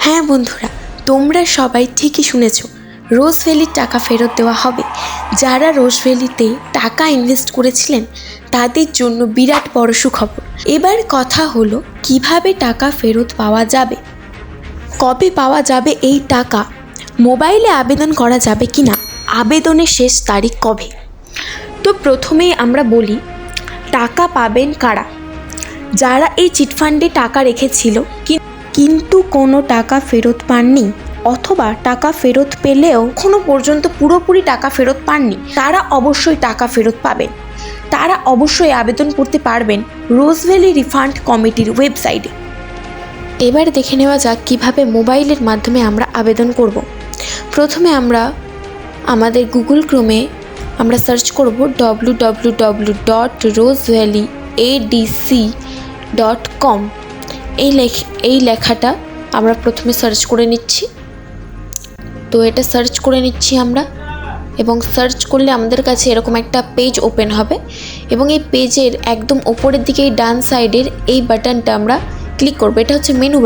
হ্যাঁ বন্ধুরা, তোমরা সবাই ঠিকই শুনেছ, রোজ ভ্যালির টাকা ফেরত দেওয়া হবে। যারা রোজ ভ্যালিতে টাকা ইনভেস্ট করেছিলেন তাদের জন্য বিরাট বড় সুখবর। এবার কথা হলো কিভাবে টাকা ফেরত পাওয়া যাবে, কবে পাওয়া যাবে এই টাকা, মোবাইলে আবেদন করা যাবে কি না, আবেদনের শেষ তারিখ কবে। তো প্রথমেই আমরা বলি টাকা পাবেন কারা। যারা এই চিটফান্ডে টাকা রেখেছিল কিন্তু কোনো টাকা ফেরত পাননি, অথবা টাকা ফেরত পেলেও এখনো পর্যন্ত পুরোপুরি টাকা ফেরত পাননি, তারা অবশ্যই টাকা ফেরত পাবেন। তারা অবশ্যই আবেদন করতে পারবেন রোজ ভ্যালি রিফান্ড কমিটির ওয়েবসাইটে। এবার দেখে নেওয়া যাক কীভাবে মোবাইলের মাধ্যমে আমরা আবেদন করব। প্রথমে আমরা আমাদের গুগল ক্রোমে আমরা সার্চ করব www.rosevalleyadc.com। এই লেখাটা আমরা প্রথমে সার্চ করে নিচ্ছি। তো এটা সার্চ করে নিচ্ছি আমরা, এবং সার্চ করলে আমাদের কাছে এরকম একটা পেজ ওপেন হবে, এবং এই পেজের একদম ওপরের দিকে এই ডান সাইডের এই বাটনটা আমরা ক্লিক করবো। এটা হচ্ছে মেনু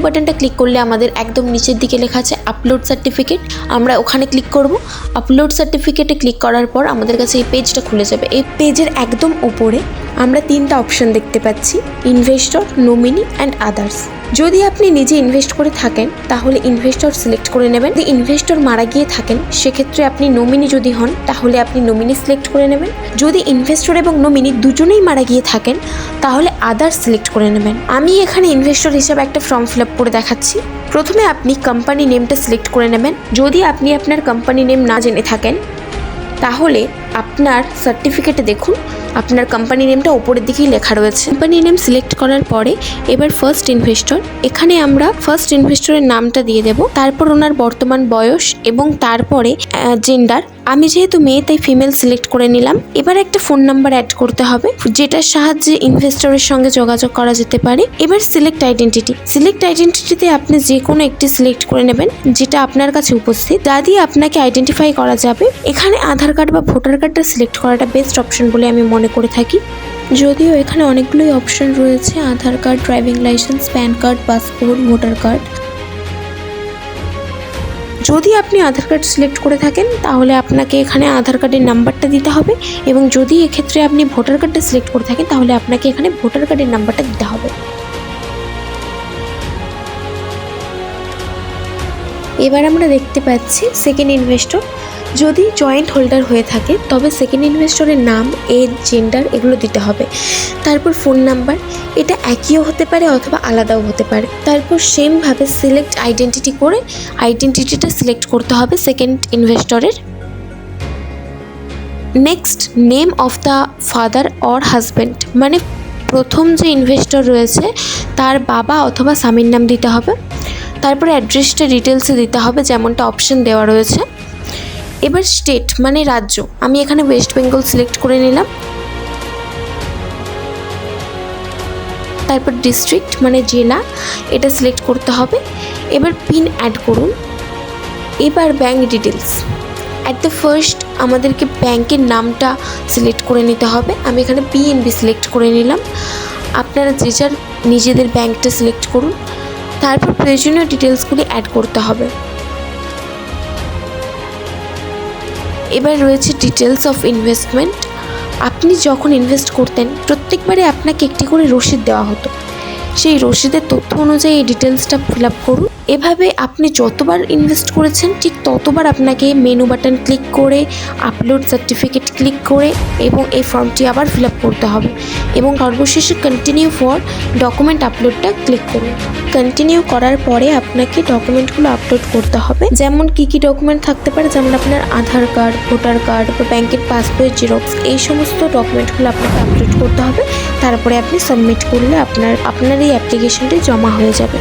বাটনটা ক্লিক করলে আমাদের একদম নিচের দিকে লেখা আছে আপলোড সার্টিফিকেট। আমরা ওখানে ক্লিক করব। আপলোড সার্টিফিকেটে ক্লিক করার পর আমাদের কাছে এই পেজটা খুলে যাবে। এই পেজের একদম ওপরে আমরা তিনটা অপশন দেখতে পাচ্ছি, ইনভেস্টর, নমিনি অ্যান্ড আদার্স। যদি আপনি নিজে ইনভেস্ট করে থাকেন তাহলে ইনভেস্টর সিলেক্ট করে নেবেন। যদি ইনভেস্টর মারা গিয়ে থাকেন সেক্ষেত্রে আপনি নমিনি যদি হন তাহলে আপনি নমিনি সিলেক্ট করে নেবেন। যদি ইনভেস্টর এবং নমিনি দুজনেই মারা গিয়ে থাকেন তাহলে আদার্স সিলেক্ট করে নেবেন। আমি এখানে ইনভেস্টর হিসাবে একটা ফর্ম ফিল আপ করে দেখাচ্ছি। প্রথমে আপনি কোম্পানি নেমটা সিলেক্ট করে নেবেন। যদি আপনি আপনার কোম্পানি নেম না জেনে থাকেন তাহলে আপনার সার্টিফিকেটে দেখুন আপনার কোম্পানি নেমটা ওপরের দিকেই লেখা রয়েছে। কোম্পানি নেম সিলেক্ট করার পরে এবার ফার্স্ট ইনভেস্টর, এখানে আমরা ফার্স্ট ইনভেস্টরের নামটা দিয়ে দেব, তারপর ওনার বর্তমান বয়স এবং তারপরে জেন্ডার। আমি যেহেতু মেয়ে তাই ফিমেল সিলেক্ট করে নিলাম। এবার একটা ফোন নাম্বার অ্যাড করতে হবে যেটার সাহায্যে ইনভেস্টরের সঙ্গে যোগাযোগ করা যেতে পারে। এবার সিলেক্ট আইডেন্টিটিতে আপনি যে কোনো একটি সিলেক্ট করে নেবেন যেটা আপনার কাছে উপস্থিত, যা দিয়ে আপনাকে আইডেন্টিফাই করা যাবে। এখানে আধার কার্ড বা ভোটার কার্ডটা সিলেক্ট করাটা বেস্ট অপশন বলে আমি মনে করে থাকি, যদিও এখানে অনেকগুলোই অপশন রয়েছে, Aadhaar card, driving licence, PAN card, passport, voter card. যদি আপনি আধার কার্ড সিলেক্ট করে থাকেন তাহলে আপনাকে এখানে আধার কার্ডের নাম্বারটা দিতে হবে, এবং যদি এক্ষেত্রে আপনি ভোটার কার্ডটা সিলেক্ট করে থাকেন তাহলে আপনাকে এখানে ভোটার কার্ডের নাম্বারটা দিতে হবে। এবার আমরা দেখতে পাচ্ছি সেকেন্ড ইনভেস্টর। যদি জয়েন্ট হোল্ডার হয়ে থাকে তবে সেকেন্ড ইনভেস্টরের নাম, এজ, জেন্ডার এগুলো দিতে হবে। তারপর ফোন নাম্বার, এটা একইও হতে পারে অথবা আলাদাও হতে পারে। তারপর সেমভাবে সিলেক্ট আইডেন্টিটি করে আইডেন্টিটিটা সিলেক্ট করতে হবে সেকেন্ড ইনভেস্টরের। Next, name of the father or husband, মানে প্রথম যে ইনভেস্টর রয়েছে তার বাবা অথবা স্বামীর নাম দিতে হবে। তারপরে অ্যাড্রেসটা ডিটেলসে দিতে হবে যেমনটা অপশন দেওয়া রয়েছে। এবার স্টেট মানে রাজ্য, আমি এখানে ওয়েস্ট বেঙ্গল সিলেক্ট করে নিলাম। তারপর ডিস্ট্রিক্ট মানে জেলা, এটা সিলেক্ট করতে হবে। এবার পিন অ্যাড করুন। এবার bank details, at the first আমাদেরকে ব্যাংকের নামটা সিলেক্ট করে নিতে হবে। আমি এখানে পিএনবি সিলেক্ট করে নিলাম। আপনারা যে যার নিজেদের ব্যাংকটা সিলেক্ট করুন। তারপর প্রয়োজনীয় ডিটেলসগুলি অ্যাড করতে হবে। এবার রয়েছে ডিটেলস অফ ইনভেস্টমেন্ট। আপনি যখন ইনভেস্ট করতেন প্রত্যেকবারে আপনাকে একটি করে রসিদ দেওয়া হতো, সেই রসিদের তথ্য অনুযায়ী এই ডিটেলসটা ফিল আপ করুন। এভাবে আপনি যতবার ইনভেস্ট করেছেন ঠিক ততবার আপনাকে মেনু বাটন ক্লিক করে আপলোড সার্টিফিকেট ক্লিক করে এবং এই ফর্মটি আবার ফিল আপ করতে হবে, এবং সর্বশেষে কন্টিনিউ ফর ডকুমেন্ট আপলোডটা ক্লিক করুন। কন্টিনিউ করার পরে আপনাকে ডকুমেন্টগুলো আপলোড করতে হবে। যেমন কী ডকুমেন্ট থাকতে পারে, যেমন আপনার আধার কার্ড, ভোটার কার্ড বা ব্যাংকের পাসবই জেরক্স, এই সমস্ত ডকুমেন্টগুলো আপনাকে আপলোড করতে হবে। তারপরে আপনি সাবমিট করলে আপনার এই অ্যাপ্লিকেশনটি জমা হয়ে যাবে।